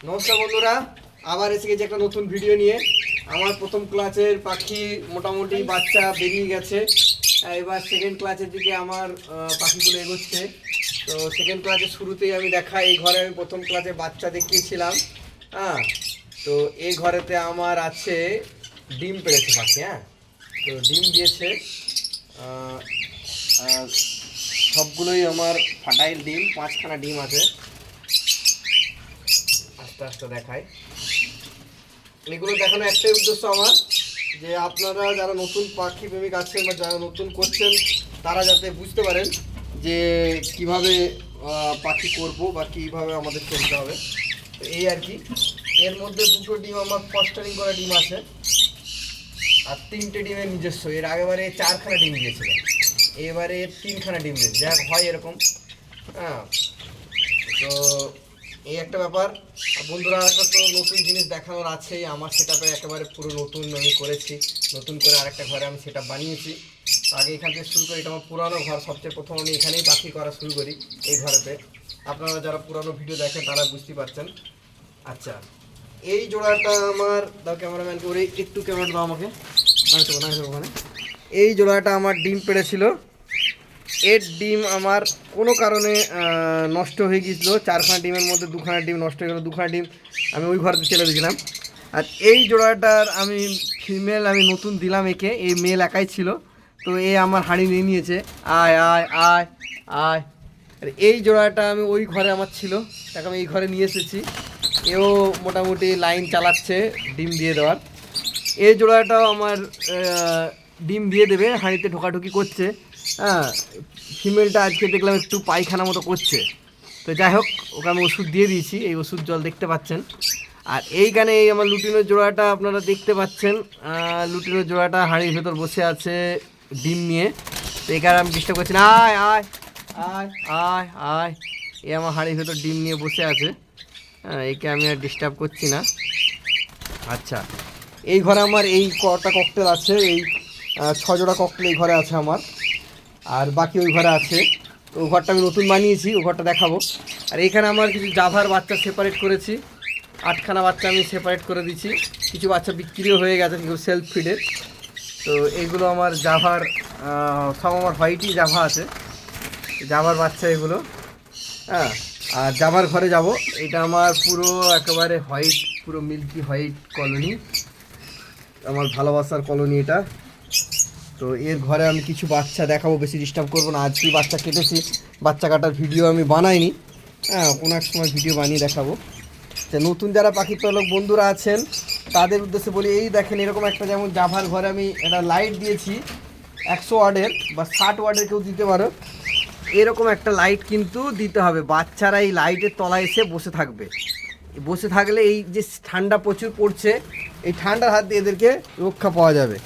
নমস্কার বন্ধুরা, আবার এসে গেছে একটা নতুন ভিডিও নিয়ে। আমার প্রথম ক্লাসের পাখি মোটামুটি বাচ্চা বেরিয়ে গেছে। এবার সেকেন্ড ক্লাসের দিকে আমার পাখিগুলো এগোচ্ছে। তো সেকেন্ড ক্লাসের শুরুতেই আমি দেখাই, এই ঘরে আমি প্রথম ক্লাসে বাচ্চা দেখিয়েছিলাম। হ্যাঁ, তো এই ঘরেতে আমার আছে ডিম পেড়েছে পাখি। হ্যাঁ, তো ডিম দিয়েছে সবগুলোই আমার ফাটাইল ডিম, 5খানা ডিম আছে। আস্তে আস্তে দেখায়। এগুলো দেখানো একটাই উদ্দেশ্য আমার, যে আপনারা যারা নতুন পাখি প্রেমিক আছেন বা যারা নতুন করছেন তারা যাতে বুঝতে পারেন যে কিভাবে পাখি করব বা কীভাবে আমাদের চলতে হবে। তো এই আর কি। এর মধ্যে দুটো ডিম আমার ফস্টারিং করা ডিম আছে, আর 3টে ডিমের নিজস্ব। এর আগেবারে 4খানা ডিম দিয়েছিল, এবারে 3খানা ডিম দিয়েছে। যাক হয় এরকম। হ্যাঁ, তো এই একটা ব্যাপার। বন্ধুরা, একটা তো নতুন জিনিস দেখানোর আছেই। আমার সেটআপে একেবারে পুরো নতুন আমি করেছি, নতুন করে আরেকটা ঘরে আমি সেটআপ বানিয়েছি। আগে এখান থেকে শুরু করি, এটা আমার পুরানো ঘর। সবচেয়ে প্রথম আমি এখানেই পাখি করা শুরু করি, এই ঘরেতে। আপনারা যারা পুরানো ভিডিও দেখেন তারা বুঝতে পারছেন। আচ্ছা, এই জোড়াটা আমার, দাও ক্যামেরাম্যানকে, ওরে একটু ক্যামেরা দাও আমাকে, ওখানে। এই জোড়াটা আমার ডিম পেড়েছিল। এর ডিম আমার কোনো কারণে নষ্ট হয়ে গিয়েছিলো। 4খানা ডিমের মধ্যে 2খানা ডিম নষ্ট হয়ে গেলো। 2খানা ডিম আমি ওই ঘরেতে ছেড়ে দিয়েছিলাম। আর এই জোড়াটার আমি ফিমেল আমি নতুন দিলাম একে। এই মেল একাই ছিল, তো এ আমার হাঁড়ি নিয়ে নিয়েছে। আয় আয় আয় আয়। আর এই জোড়াটা আমি ওই ঘরে আমার ছিল, তাকে আমি এই ঘরে নিয়ে এসেছি। এও মোটামুটি লাইন চালাচ্ছে ডিম দিয়ে দেওয়ার। এই জোড়াটাও আমার ডিম দিয়ে দেবে, হাঁড়িতে ঢোকাঢুকি করছে। হ্যাঁ, ফিমেলটা আজকে দেখলাম একটু পায়খানা মতো করছে। তো যাই হোক, ওকে আমি ওষুধ দিয়ে দিয়েছি, এই ওষুধ জল দেখতে পাচ্ছেন। আর এইখানে এই আমার লুটিনোর জোড়াটা আপনারা দেখতে পাচ্ছেন। লুটিনোর জোড়াটা হাঁড়ির ভেতর বসে আছে ডিম নিয়ে। তো এখানে আমি ডিস্টার্ব করছি না। আয় আয় আয় আয় আয়। এ আমার হাঁড়ির ভেতর ডিম নিয়ে বসে আছে। হ্যাঁ, একে আমি আর ডিস্টার্ব করছি না। আচ্ছা, এই ঘরে আমার এই কটা ককটেল আছে। এই 6 জোড়া ককটেল এই ঘরে আছে আমার, আর বাকি ওই ঘরে আছে। তো ওই ঘরটা আমি নতুন বানিয়েছি, ওই ঘরটা দেখাবো। আর এখানে আমার কিছু জাভার বাচ্চা সেপারেট করেছি। 8খানা বাচ্চা আমি সেপারেট করে দিচ্ছি। কিছু বাচ্চা বিক্রিও হয়ে গেছে, কিছু সেলফ ফিডের। তো এইগুলো আমার জাভার, সব আমার হোয়াইটই জাভা আছে, জাভার বাচ্চা এগুলো। হ্যাঁ, আর জাভার ঘরে যাব। এটা আমার পুরো একেবারে হোয়াইট, পুরো মিল্কি হোয়াইট কলোনি, আমার ভালোবাসার কলোনি এটা। তো এর ঘরে আমি কিছু বাচ্চা দেখাবো, বেশি ডিস্টার্ব করবো না। আজকেই বাচ্চা কেটেছি, বাচ্চা কাটার ভিডিও আমি বানাইনি। হ্যাঁ, কোনো এক সময় ভিডিও বানিয়ে দেখাবো। তো নতুন যারা পাখি পালক বন্ধুরা আছেন তাদের উদ্দেশ্যে বলি, এই দেখেন এরকম একটা, যেমন জাভার ঘরে আমি একটা লাইট দিয়েছি 100 ওয়াটের বা 60 ওয়াটের, কেউ দিতে পারো। এরকম একটা লাইট কিন্তু দিতে হবে। বাচ্চারা এই লাইটের তলায় এসে বসে থাকবে। বসে থাকলে এই যে ঠান্ডা প্রচুর পড়ছে, এই ঠান্ডার হাত দিয়ে এদেরকে রক্ষা পাওয়া যাবে।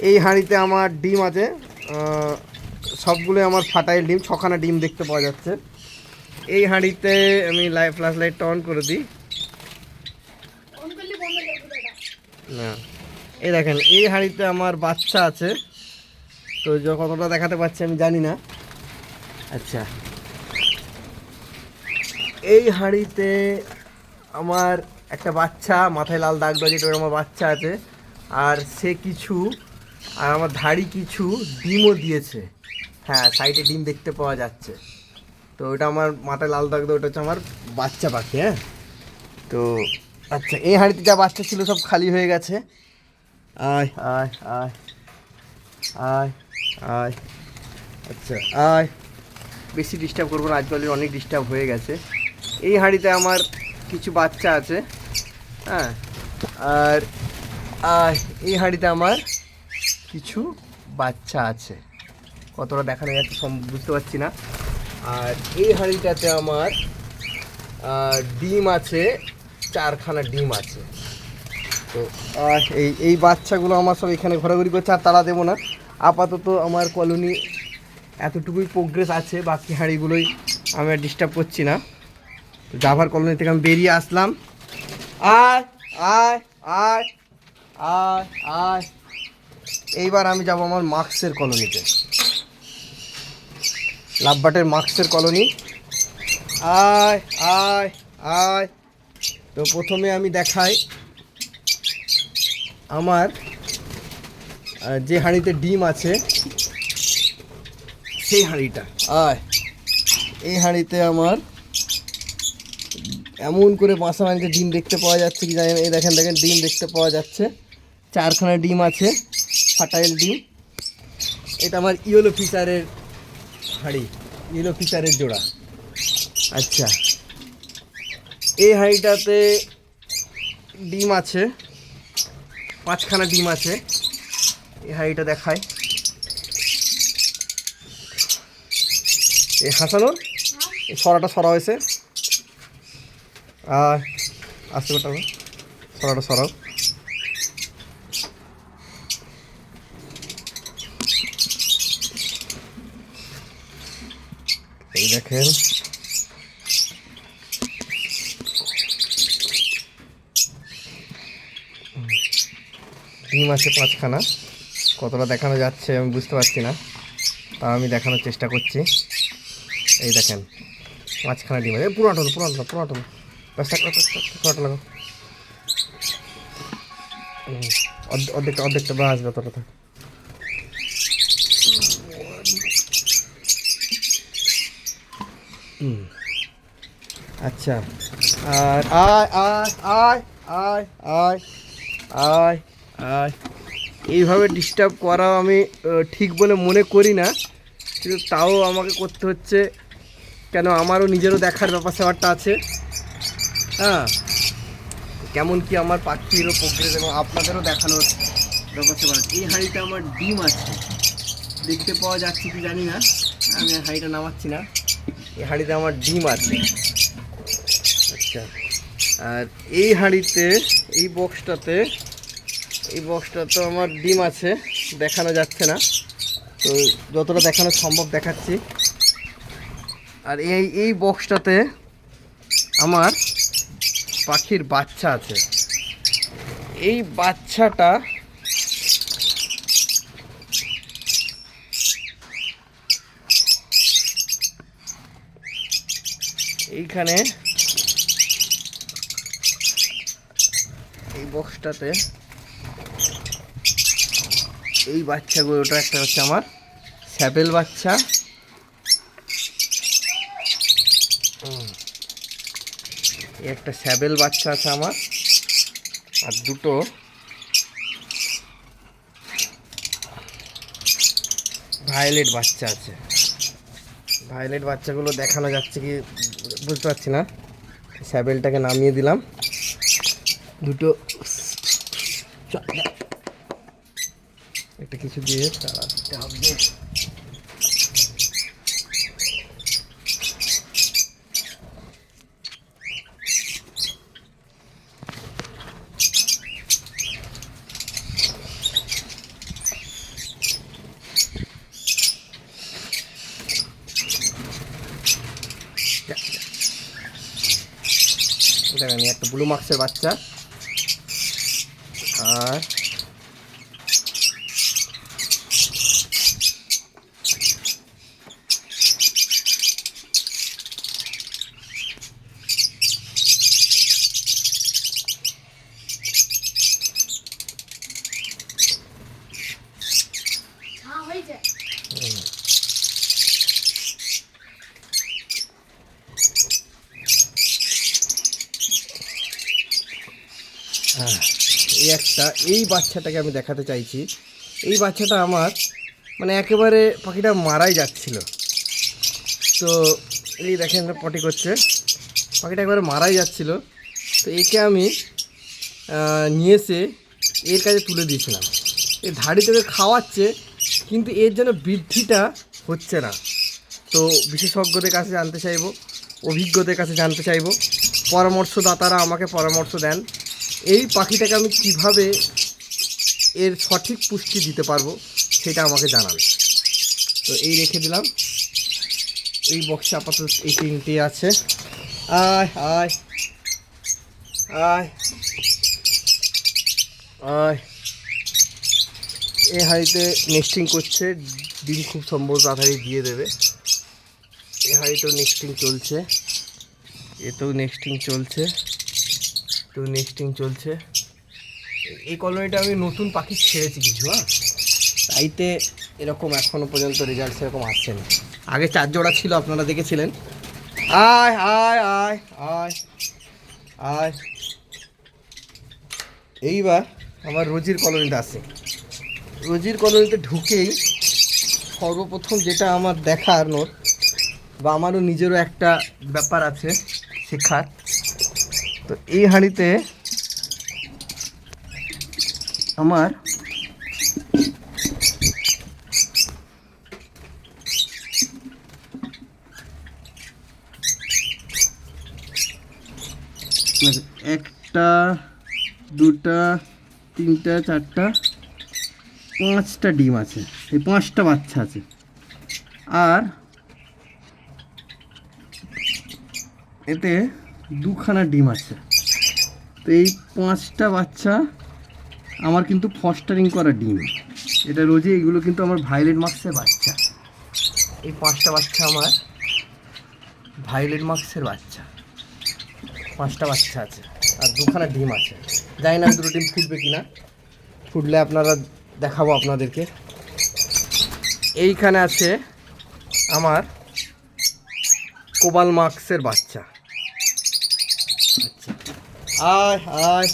এই হাঁড়িতে আমার ডিম আছে, সবগুলো আমার ফাটাইল ডিম, 6খানা ডিম দেখতে পাওয়া যাচ্ছে। এই হাঁড়িতে আমি ফ্ল্যাশ লাইটটা অন করে দিই না। এই দেখেন, এই হাঁড়িতে আমার বাচ্চা আছে। তো কতটা দেখাতে পাচ্ছি আমি জানি না। আচ্ছা, এই হাঁড়িতে আমার একটা বাচ্চা, মাথায় লাল দাগ দাগ, যেটা আমার বাচ্চা আছে। আর সে কিছু, আর আমার ধাড়ি কিছু ডিমও দিয়েছে। হ্যাঁ, সাইডে ডিম দেখতে পাওয়া যাচ্ছে। তো ওটা আমার মাথায় লাল দাগ, ওটা হচ্ছে আমার বাচ্চা পাখি। হ্যাঁ, তো আচ্ছা, এই হাঁড়িতে যা বাচ্চা ছিল সব খালি হয়ে গেছে। আয় আয় আয় আয় আয়। আচ্ছা, আয়। বেশি ডিস্টার্ব করবো না, আজকাল অনেক ডিস্টার্ব হয়ে গেছে। এই হাঁড়িতে আমার কিছু বাচ্চা আছে। হ্যাঁ, আর এই হাঁড়িতে আমার কিছু বাচ্চা আছে। কতটা দেখানো যাচ্ছে বুঝতে পারছি না। আর এই হাঁড়িটাতে আমার ডিম আছে, 4খানা ডিম আছে। তো এই বাচ্চাগুলো আমার সব এখানে ঘোরাঘুরি করছে, আর তারা দেবো না। আপাতত আমার কলোনি এতটুকুই প্রোগ্রেস আছে, বাকি হাঁড়িগুলোই আমি আর ডিস্টার্ব করছি না। জাভার কলোনি থেকে আমি বেরিয়ে আসলাম। আয় আয় আয় আয় আয়। এইবার আমি যাব আমার মার্কসের কলোনিতে, লাভবাটের মার্কসের কলোনি। আয় আয় আয়। তো প্রথমে আমি দেখাই আমার যে হাঁড়িতে ডিম আছে সেই হাঁড়িটা। এই হাঁড়িতে আমার এমন করে মাঝে ডিম দেখতে পাওয়া যাচ্ছে কি জানেন, এই দেখেন ডিম দেখতে পাওয়া যাচ্ছে, 4খানা ডিম আছে, ফার্টাইল ডিম। এটা আমার ইয়েলো ফিচারের হাঁড়ি, ইয়েলো ফিচারের জোড়া। আচ্ছা, এই হাঁড়িটাতে ডিম আছে, 5খানা ডিম আছে। এই হাঁড়িটা দেখায়, এই হাসানোর এই সরাটা সরা হয়েছে, আর আসতে পারো সরাটা সরাও। এই দেখেন ডিম আছে 5খানা। কতটা দেখানো যাচ্ছে আমি বুঝতে পারছি না, তা আমি দেখানোর চেষ্টা করছি। এই দেখেন 5খানা ডিম আছে, পুরোটা লাগাও, অর্ধেকটা বাস যতটা থাক। আচ্ছা, আর আয় আয় আয় আয় আয় আয় আয় এইভাবে ডিস্টার্ব করা আমি ঠিক বলে মনে করি না, কিন্তু তাও আমাকে করতে হচ্ছে, কেন আমারও নিজেরও দেখার ব্যাপারটা আছে। হ্যাঁ, কেমন কি আমার পাখিরও প্রোগ্রেস এবং আপনাদেরও দেখানোর ব্যাপারটা আছে। এই হাঁড়িটা আমার ডিম আছে, দেখতে পাওয়া যাচ্ছে কি জানি না, আমি হাঁড়িটা নামাচ্ছি না। এই হাঁড়িতে আমার ডিম আছে। আচ্ছা, আর এই হাঁড়িতে এই বক্সটাতে আমার ডিম আছে, দেখানো যাচ্ছে না, তো যতটা দেখানো সম্ভব দেখাচ্ছি। আর এই বক্সটাতে আমার পাখির বাচ্চা আছে। এই বাচ্চাটা এইখানে এই বক্সটাতে এই বাচ্চাগুলো, ওটা একটা হচ্ছে আমার স্যাপেল বাচ্চা, একটা স্যাবেল বাচ্চা আছে আমার, আর দুটো ভায়োলেট বাচ্চা আছে। ভায়োলেট বাচ্চাগুলো দেখানো যাচ্ছে কি বুঝতে পারছি না। স্যাবেলটাকে নামিয়ে দিলাম, দুটো একটা কিছু দিয়ে তাড়াতে হবে। দেখেন একটা ব্লু মার্কসের বাচ্চা, আর এই বাচ্চাটাকে আমি দেখাতে চাইছি। এই বাচ্চাটা আমার মানে একেবারে পাখিটা মারাই যাচ্ছিল, তো এই দেখেন পটি করছে, পাখিটা একবারে মারাই যাচ্ছিল, তো একে আমি নিয়ে এসে এর কাছে তুলে দিয়েছিলাম। এই ধাড়ি থেকে খাওয়াচ্ছে, কিন্তু এর যেন বৃদ্ধিটা হচ্ছে না। তো বিশেষজ্ঞদের কাছে জানতে চাইবো, অভিজ্ঞদের কাছে জানতে চাইবো, পরামর্শদাতারা আমাকে পরামর্শ দেন এই পাখিটাকে আমি কিভাবে এর সঠিক পুষ্টি দিতে পারবো সেটা আমাকে জানান। তো এই রেখে দিলাম, এই বক্সে আপাতত এই 3টে আছে। আয় আয় আয় আয় এই হাঁড়িতে নেস্টিং করছে, ডিম খুব সম্ভব তাড়াতাড়ি দিয়ে দেবে। এই হাঁড়িতেও নেস্টিং চলছে, এতেও নেস্টিং চলছে। তো নেস্টিং চলছে। এই কলোনিটা আমি নতুন পাখি ছেড়েছি কিছু, তাইতে এরকম এখনো পর্যন্ত রেজাল্ট সেরকম আসছেনি। আগে 4 জোড়া ছিল, আপনারা দেখেছিলেন। আয় আয় আয় আয় আয়। এইবার আমার রোজির কলোনিটা আছে। রোজির কলোনিতে ঢুকেই সর্বপ্রথম যেটা আমার দেখানোর বা আমারও নিজেরও একটা ব্যাপার আছে শেখার, তো এই হাঁড়িতে আমার একটা, দুটা, তিনটা, চারটা, 5টা ডিম আছে। এই 5টা বাচ্চা আছে। আর এতে 2খানা ডিম আছে। তো এই 5টা বাচ্চা আমার কিন্তু ফস্টারিং করা ডিম। এটা রোজই, এগুলো কিন্তু আমার ভায়োলেট মার্কসের বাচ্চা। এই 5টা বাচ্চা আমার ভায়োলেট মার্কসের বাচ্চা। 5টা বাচ্চা আছে আর 2খানা ডিম আছে। জানি না 2টো ডিম ফুটবে কিনা, ফুটলে আপনারা দেখাবো আপনাদেরকে। এইখানে আছে আমার কোবাল মার্কসের বাচ্চা। আচ্ছা, আয় আয়।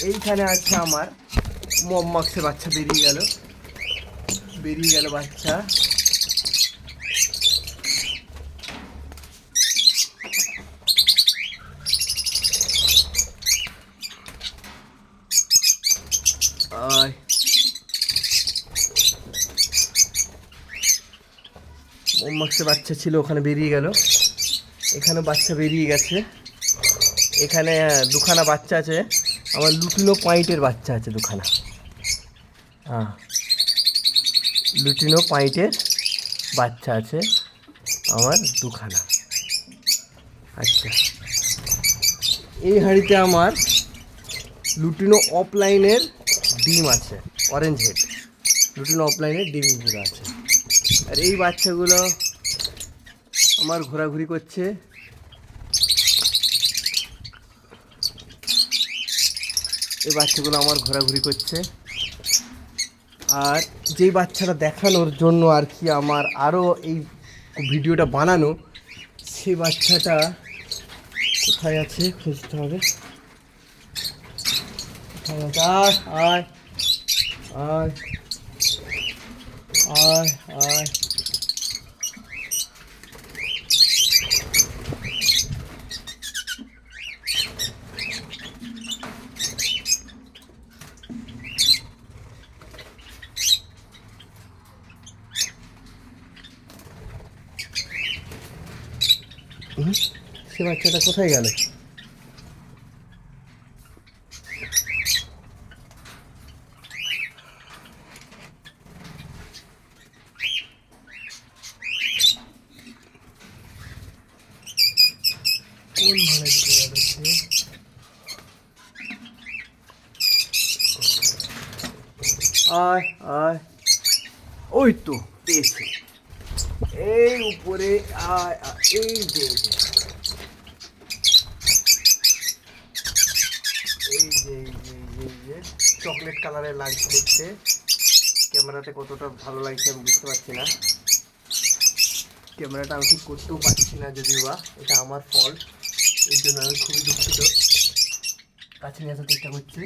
এইখানে আছে আমার মম মার্কসের বাচ্চা। বেরিয়ে গেল বাচ্চা। আয়, মম মার্কসের বাচ্চা ছিল, ওখানে বেরিয়ে গেল। এখানে বাচ্চা বেরিয়ে গেছে। এখানে 2খানা বাচ্চা আছে আমার লুটিনো পয়েন্টের বাচ্চা আছে 2খানা। হ্যাঁ, লুটিনো পয়েন্টের বাচ্চা আছে আমার 2খানা। আচ্ছা, এই হাঁড়িতে আমার লুটিনো অফলাইনের ডিম আছে, অরেঞ্জ হেড লুটিনো অফলাইনের ডিমগুলো আছে। আর এই বাচ্চাগুলো আমার ঘোরাঘুরি করছে। এই বাচ্চাগুলো আমার ঘোরাঘুরি করছে। আর যেই বাচ্চাটা দেখানোর জন্য আর কি আমার আরও এই ভিডিওটা বানানো, সেই বাচ্চাটা কোথায় আছে খুঁজতে হবে। আয় আয় আয় আয় আয়। সে বাচ্চাটা কোথায় গেল? কোন ভাড়া দিতে যাচ্ছে? আয় আয়, ওই তো পেয়েছে। এই উপরে আয়, এই যে চকলেট কালারের লাগছে দেখতে। ক্যামেরাতে কতটা ভালো লাগছে আমি বুঝতে পারছি না। ক্যামেরাটা আমি ঠিক করতেও পারছি না, যদিও বা এটা আমার ফল্ট, এই জন্য আমি খুবই দুঃখিত। কাছে নিয়ে আসার চেষ্টা করছি।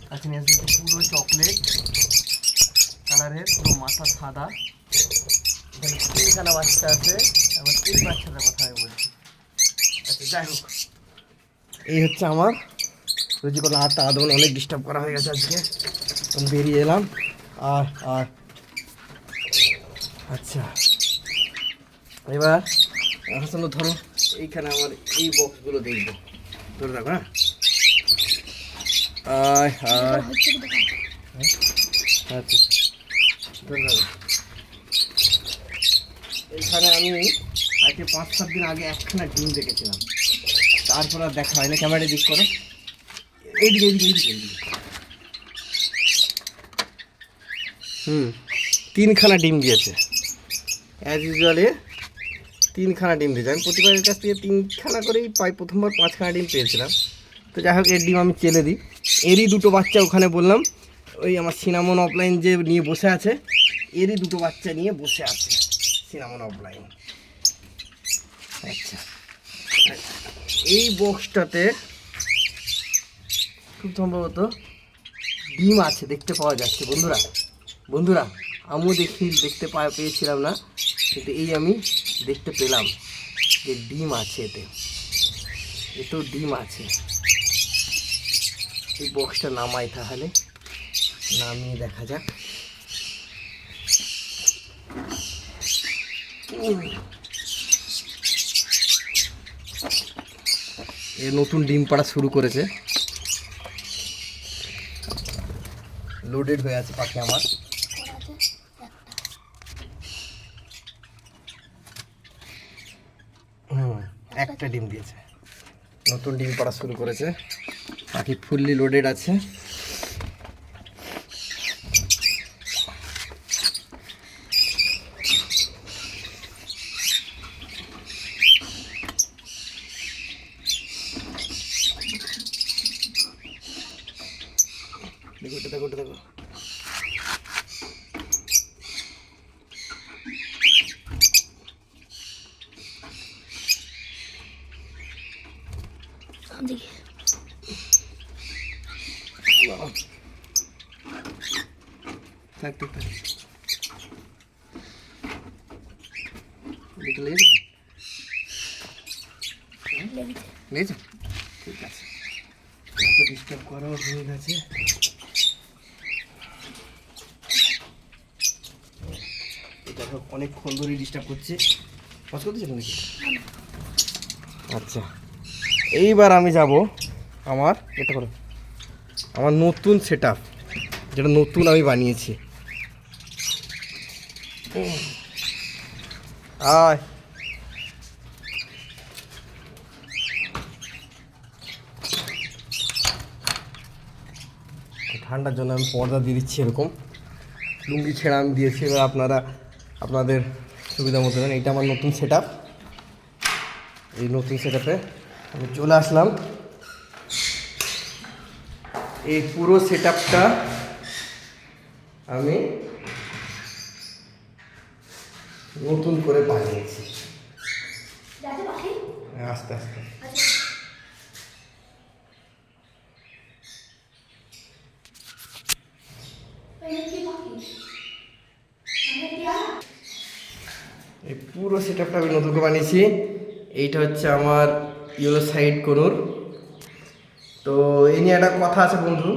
কাছে নিয়ে আসতে পুরো চকলেট কালারের, পুরো মাথা সাদা। এখানে 3খানা বাচ্চা আছে। এবার এই বাচ্চাটার কথা আমি বলছি। আচ্ছা, যাই হোক, এই হচ্ছে আমার রোজি কোনো আর তারা দোকানে অনেক ডিস্টার্ব করা হয়ে গেছে আজকে। আমি বেরিয়ে এলাম। আর আচ্ছা, এবার হাসান ধরো, এইখানে আমার এই বক্সগুলো দেখবো। ধরে রাখো। হ্যাঁ, আচ্ছা, ধরে রাখো। এইখানে আমি আজকে 5-7 দিন আগে 1খানা ডিম দেখেছিলাম, তারপর আর দেখা হয় না। ক্যামেরাটা দিক করো, এইদিকে। 3খানা ডিম দিয়েছে। অ্যাজ ইউজুয়ালি 3খানা ডিম দিয়েছে। আমি প্রতিবারের কাছ থেকে 3খানা করেই পাই। প্রথমবার 5খানা ডিম পেয়েছিলাম, তো যাই হোক এর ডিম আমি চেলে দিই। এরই দুটো বাচ্চা ওখানে বললাম ওই আমার সিনামন অফলাইন যে নিয়ে বসে আছে, এরই দুটো বাচ্চা নিয়ে বসে আছে সিনামন অফলাইন। আচ্ছা, এই বক্সটাতে খুব সম্ভবত ডিম আছে, দেখতে পাওয়া যাচ্ছে বন্ধুরা। বন্ধুরা আমিও দেখতে পেয়েছিলাম না, কিন্তু এই আমি দেখতে পেলাম যে ডিম আছে, এতেও ডিম আছে। এই বক্সটা নামাই, তাহলে নামিয়ে দেখা যাক। এ নতুন ডিম পাড়া শুরু করেছে, লোডেড হয়ে আছে পাখি আমার। একটা ডিম দিয়েছে, নতুন ডিম পাড়া শুরু করেছে, পাখি ফুললি লোডেড আছে। দেখো দেখো, ঠিক আছে, ডিস্টার্ব করা হয়ে গেছে। অনেকক্ষণ ধরে ডিস্টার্ব করছে, কাজ করতেছে নাকি? আচ্ছা, এইবার আমি যাব আমার এটা করো, আমার নতুন সেট আপ, যেটা নতুন আমি বানিয়েছি। আয়, ঠান্ডার জন্য আমি পর্দা দিয়ে দিচ্ছি, এরকম লুঙ্গি ছেঁড়া আমি দিয়েছি। এবার আপনারা আপনাদের সুবিধা মতো দেন। এইটা আমার নতুন সেট আপ, এই নতুন সেট আপে আমি চলে আসলাম। এই পুরো সেট আপটা আমি নতুন করে বানিয়েছি, আস্তে আস্তে। এই পুরো সেট আপটা আমি নতুন করে বানিয়েছি। এইটা হচ্ছে আমার ইয়েলো সাইড কনুর। তো এই নিয়ে একটা কথা আছে বন্ধু,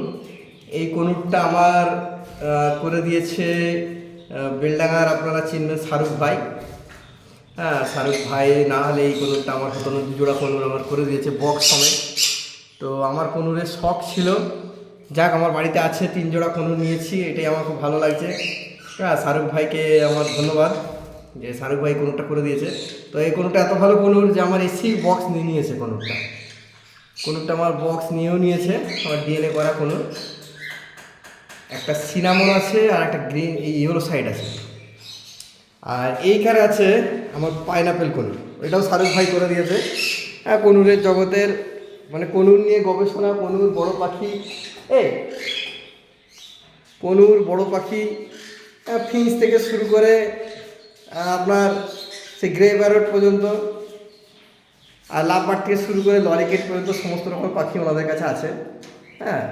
এই কনুরটা আমার করে দিয়েছে বেলডাঙ্গার, আপনারা চিনবেন শাহরুখ ভাই। হ্যাঁ, শাহরুখ ভাই না হলে এই কনুরটা আমার হতো না। দুজোড়া কনুর আমার করে দিয়েছে বক্স সমেত। তো আমার কনুরের শখ ছিল, যাক আমার বাড়িতে আছে, 3 জোড়া কনুর নিয়েছি, এটাই আমার খুব ভালো লাগছে। হ্যাঁ, শাহরুখ ভাইকে আমার ধন্যবাদ যে শাহরুখ ভাই কনুরটা করে দিয়েছে। তো এই কনুরটা এত ভালো কনুর যে আমার এসি বক্স নিয়ে নিয়েছে। কনুরটা আমার বক্স নিয়েও নিয়েছে, আমার ডিএনএ করা কনুর। একটা সিনামন আছে আর একটা গ্রিন ইয়েলো সাইড আছে, আর এইখানে আছে আমার পাইনাপেল কনুর, এটাও শাহরুখ ভাই করে দিয়েছে। হ্যাঁ, কনুরের জগতের মানে কনুর নিয়ে গবেষণা, কনুর বড় পাখি, কনুর বড় পাখি, ফিঞ্চ থেকে শুরু করে আপনার সেই গ্রে প্যারট পর্যন্ত, আর লাভবার্ড থেকে শুরু করে লরিকেট পর্যন্ত সমস্ত রকম পাখি ওনাদের কাছে আছে। হ্যাঁ,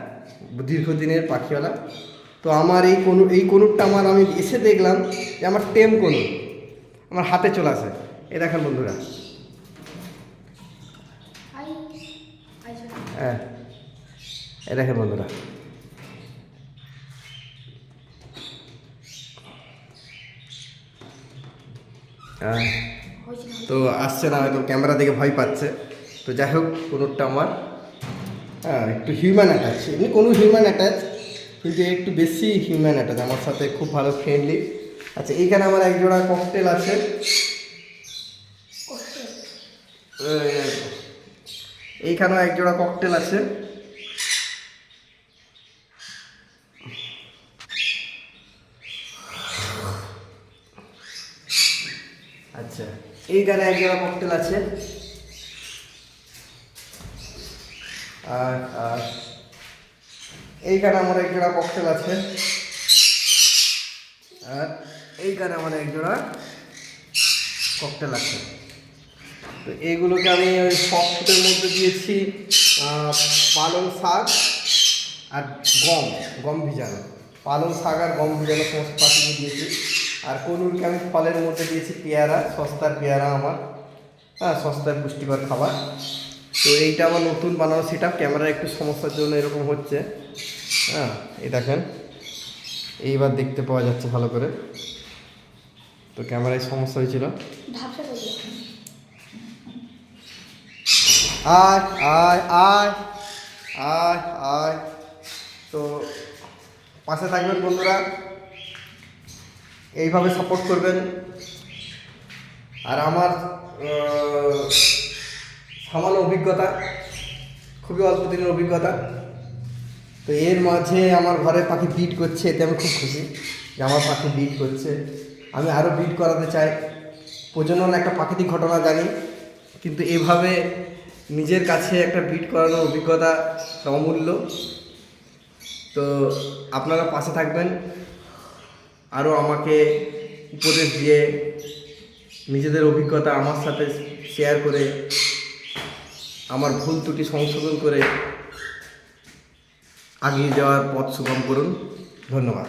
দীর্ঘদিনের পাখিওয়ালা। তো আমার এই কনুরটা আমি এসে দেখলাম যে আমার টেম কনুর আমার হাতে চলে আসে। এই দেখেন বন্ধুরা, হ্যাঁ এই দেখেন বন্ধুরা, তো আসছে না, হয়তো ক্যামেরা দেখে ভয় পাচ্ছে। তো যাই হোক, কনুরটা আমার একটু হিউম্যান অ্যাটাচ, এমনি কোনো হিউম্যান অ্যাটাচ, কিন্তু একটু বেশি হিউম্যান অ্যাটাচ, আমার সাথে খুব ভালো ফ্রেন্ডলি। আচ্ছা, এইখানে আমার এক জোড়া ককটেল আছে, এইখানেও এক জোড়া ককটেল আছে। আচ্ছা, এইখানে এক জোড়া ককটেল আছে। আর এইখানে আমার এক জোড়া ককটেল আছে, আর এইখানে আমার এক জোড়া ককটেল আছে। তো এইগুলোকে আমি ওই ফকফুটের মধ্যে দিয়েছি পালং শাক আর গম ভিজানো, পালং শাক আর গম ভিজানো সমস্ত পাখিকে দিয়েছি। আর কনুরকে আমি ফলের মধ্যে দিয়েছি পেয়ারা, সস্তার পেয়ারা আমার, হ্যাঁ সস্তার পুষ্টিকর খাবার। তো এইটা আমার নতুন বানানো সেট আপ, ক্যামেরার একটু সমস্যার জন্য এরকম হচ্ছে। হ্যাঁ এই দেখেন, এইবার দেখতে পাওয়া যাচ্ছে ভালো করে। তো ক্যামেরায় সমস্যা হয়েছিল। আয় আয় আয় আয় আয়। তো পাশে থাকবেন বন্ধুরা, এইভাবে সাপোর্ট করবেন। আর আমার সামান্য অভিজ্ঞতা, খুবই অল্প দিনের অভিজ্ঞতা। তো এর মাঝে আমার ঘরে পাখি বিট করছে, এতে আমি খুব খুশি যে আমার পাখি বিট করছে। আমি আরও বিট করাতে চাই। প্রজনন একটা প্রাকৃতিক ঘটনা জানি, কিন্তু এভাবে নিজের কাছে একটা বিট করানোর অভিজ্ঞতা অমূল্য। তো আপনারা পাশে থাকবেন, আরও আমাকে উপদেশ দিয়ে নিজেদের অভিজ্ঞতা আমার সাথে শেয়ার করে আমার ভুল ত্রুটি সংশোধন করে এগিয়ে যাওয়ার পথ সুগম করুন। ধন্যবাদ।